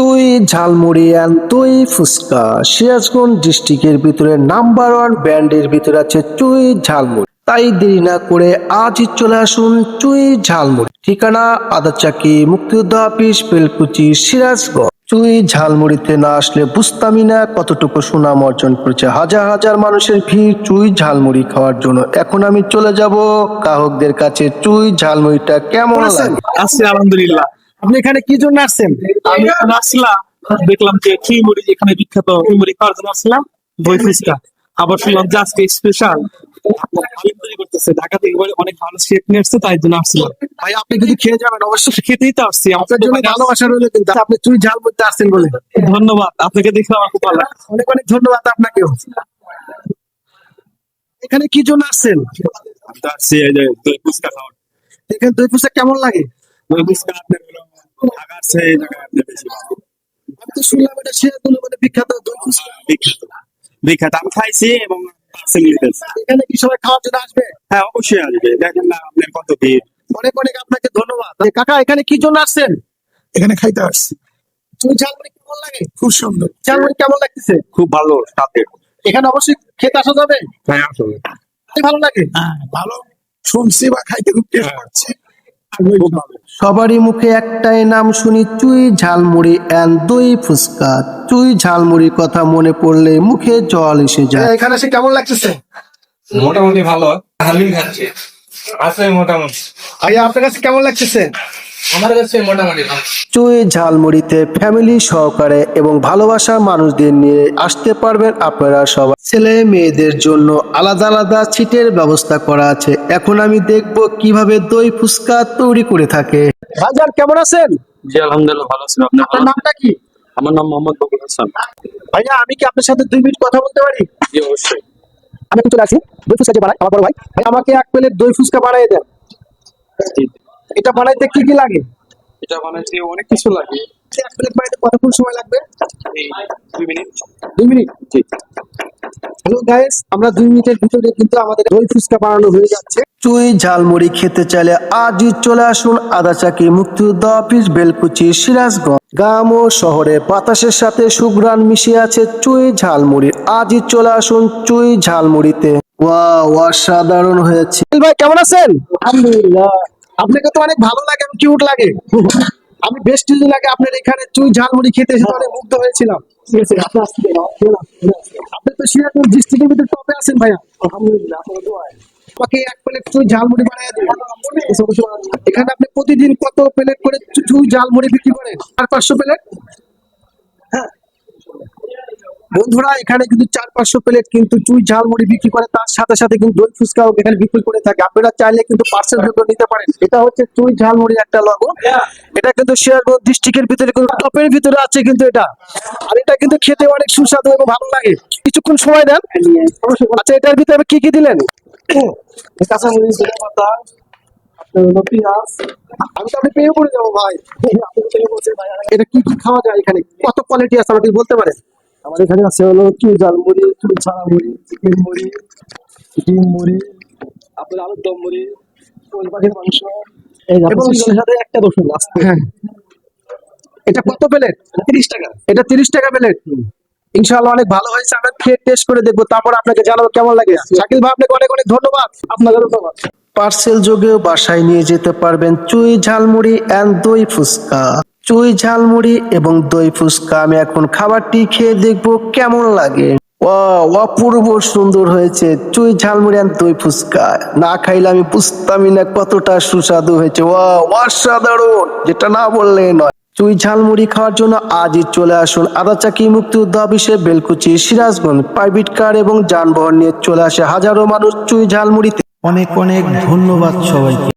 চুই ঝালমুড়ি অ্যান্ড দই ফুচকা সিরাজগঞ্জ ডিস্ট্রিক্টের ভিতরে নাম্বার ওয়ান ব্র্যান্ডের ভিতরে আছে চুই ঝালমুড়ি। তাই দেরি না করে আজই চলে আসুন চুই ঝালমুড়ি। ঠিকানা আদাচাকি মুক্তিযোদ্ধা অফিস বেলকুচি সিরাজগঞ্জ। চুই ঝালমুড়িতে না আসলে বুঝতামই না কতটুকু সুনাম অর্জন করেছে হাজার হাজার মানুষের ভিড় চুই ঝালমুড়ি খাওয়ার জন্য। এখন আমি চলে যাব গ্রাহকদের কাছে চুই ঝালমুড়িটা কেমন লাগে। আছি আলহামদুলিল্লাহ। আপনি এখানে কি জন্য আসছেন? আমি এখানে আসলাম, দেখলাম যে খিমুড়ি এখানে বিখ্যাত, খিমুড়ি খাওয়ার জন্য আসলাম, দই ফুচকা। আবার শুনলাম যে আজকে স্পেশাল তৈরি করতেছে, ঢাকা থেকে অনেক ভালো শেফ নিয়ে আসছে, তাই জন্য আসছিলাম। ভাই আপনি যদি খেয়ে যাবেন অবশ্যই। খেতেই তো আসছি, আপনার জন্য ভালোবাসা রইল, কিন্তু আপনি চুই ঝালমুড়িতে আসছেন বলে ধন্যবাদ। আপনাকে দেখে আমার খুব ভালো লাগে। অনেক অনেক ধন্যবাদ আপনাকেও। এখানে কি জন্য আসছেন? আসছি এই যে দই ফুচকা খাওয়ার। এখানে দই ফুচকা কেমন লাগে? দই ফুচকা আপনার হলো ঢাকার সেই জায়গায় আপনার বেশি ভালো। আমি তো শুনলাম এটা সিরাজগঞ্জের মধ্যে বিখ্যাত দই ফুচকা। বিখ্যাত বিখ্যাত আমি খাইছি এবং পার্সেল নিতেছি। এখানে কি সবাই খাওয়ার জন্য আসবে? হ্যাঁ অবশ্যই আসবে, দেখেন না আপনার কত ভিড়। অনেক অনেক আপনাকে ধন্যবাদ। কাকা এখানে কি জন্য আসছেন? এখানে খাইতে আসছি। চুই ঝালমুড়ি কেমন লাগে? খুব সুন্দর, ঝালমুড়ি কেমন লাগতেছে? খুব ভালো সাথে। এখানে অবশ্যই খেতে আসা যাবে। হ্যাঁ আসলে ভালো লাগে। হ্যাঁ ভালো শুনছি বা খাইতে খুব টেস্ট করছি। খুব ভালো। সবারই মুখে একটাই নাম শুনি, চুই ঝালমুড়ি অ্যান্ড দই ফুচকা। চুই ঝালমুড়ির কথা মনে পড়লে মুখে জল এসে যায়। এখানে এসে কেমন লাগতেছে? মোটামুটি ভালো, ভালোই খাচ্ছে আছে মোটামুটি। ভাইয়া আপনার কাছে কেমন লাগতেছে? আমার কাছে মোটামুটি ভালো। চুই ঝালমুড়িতে ফ্যামিলি সহকারে এবং ভালোবাসার মানুষদের নিয়ে আসতে পারবেন আপনারা সবাই। ছেলে মেয়েদের জন্য আলাদা আলাদা সিটের ব্যবস্থা করা আছে। এখন আমি দেখব কিভাবে দই ফুচকা তৈরি করে থাকে। ভাইজান কেমন আছেন? জি আলহামদুলিল্লাহ ভালো আছি। আপনি আপনার নামটা কি? আমার নাম মোহাম্মদ বকুল হাসান। ভাইয়া আমি কি আপনার সাথে 2 মিনিট কথা বলতে পারি? জি অবশ্যই। আমি একটু চলে আসি। দই ফুচকা যে বানাই আমার বড় ভাই, ভাই আমাকে 1 প্লেট দই ফুচকা বানিয়ে দেন। এটা বানাইতে কি কি লাগে? এটা বানাইতে অনেক কিছু লাগে। 1 প্লেট বানাইতে কতক্ষণ সময় লাগবে? 2 মিনিট। 2 মিনিট। জি। হ্যালো গাইস, আমরা 2 মিনিটের ভিতরে কিন্তু আমাদের দই ফুচকা বানানো হয়ে যাচ্ছে। চুই ঝালমুড়ি খেতে চাইলে আজই চলে আসুন আদাচাকি মুক্তিযোদ্ধা অফিস বেলকুচি সিরাজগঞ্জ। গ্রাম ও শহরে বাতাসের সাথে সুঘ্রাণ মিশে আছে চুই ঝালমুড়ি। আজই চলে আসুন চুই ঝালমুড়িতে। ওয়াও অসাধারণ হয়েছে। ভাই কেমন আছেন? আলহামদুলিল্লাহ। আপনাকে তো অনেক ভালো লাগে এবং কিউট লাগে। আমি বেশ কিছুদিন আগে আপনার এখানে চুই ঝালমুড়ি খেতে এসে অনেক মুগ্ধ হয়েছিলাম। আপনি তো সিরাজগঞ্জ ডিস্ট্রিক্টের ভিতরে টপে আছেন ভাইয়া। আলহামদুলিল্লাহ, আপনার দোয়ায়। আমাকে 1 প্লেট চুই ঝালমুড়ি বানিয়ে দিন। এখানে আপনি প্রতিদিন কত প্লেট করে চুই ঝালমুড়ি বিক্রি করেন? 400-500 প্লেট। বন্ধুরা এখানে কিন্তু 400-500 প্লেট কিন্তু চুই ঝালমুড়ি বিক্রি করে, তার সাথে সাথে কিন্তু দই ফুচকাও এখানে বিক্রি করে থাকে। আপনারা চাইলে কিন্তু পার্সেল করে নিতে পারেন। এটা হচ্ছে চুই ঝালমুড়ি একটা লগো। এটা কিন্তু সিরাজগঞ্জ ডিস্ট্রিক্টের ভিতরে কিন্তু টপের ভিতরে আছে কিন্তু এটা। আর এটা কিন্তু খেতে অনেক সুস্বাদু এবং ভালো লাগে। কিছুক্ষণ সময় দেন। আচ্ছা এটার ভিতরে কি কি দিলেন? কাঁচামরিচ, ধনেপাতা, পেঁয়াজ। আমি তো আপনি পেয়ে পড়ে যাবো ভাই। এটা কি কি খাওয়া যায় এখানে? কত কোয়ালিটি আছে আমাকে বলতে পারেন? আমার এখানে আছে হলো চুই ঝালমুড়ি, চুই ছাড়া মুড়ি, চিকেন মুড়ি, ডিম মুড়ি, আপনার আলুর দম মুড়ি, কোন পাখির মাংস, এই এবং সাথে একটা রসুন আসতে। হ্যাঁ, এটা কত প্লেট? 30 টাকা। এটা 30 টাকা প্লেট। ইনশাআল্লাহ অনেক ভালো হয়েছে। আমরা খেয়ে টেস্ট করে দেখবো, তারপর আপনাকে জানাবো কেমন লাগে। শাকিল ভাই আপনাকে অনেক অনেক ধন্যবাদ। আপনাকে ধন্যবাদ। পার্সেল যোগেও বাসায় নিয়ে যেতে পারবেন চুই ঝালমুড়ি অ্যান্ড দই ফুচকা। চুই ঝালমুড়ি এবং দই ফুচকা আমি এখন খাবারটি খেয়ে দেখবো কেমন লাগে। অপূর্ব সুন্দর হয়েছে চুই ঝালমুড়ি অ্যান্ড দই ফুচকা। না খাইলে আমি বুঝতামই না কতটা সুস্বাদু হয়েছে। অসাধারণ, যেটা না বললে নয়। চুই ঝালমুড়ি খাওয়ার জন্য আজই চলে আসুন আদাচাকি মুক্তিযোদ্ধা অফিসে বেলকুচি সিরাজগঞ্জ। প্রাইভেট কার এবং যানবাহন নিয়ে চলে আসে হাজারো মানুষ চুই ঝালমুড়িতে। অনেক অনেক ধন্যবাদ সবাইকে।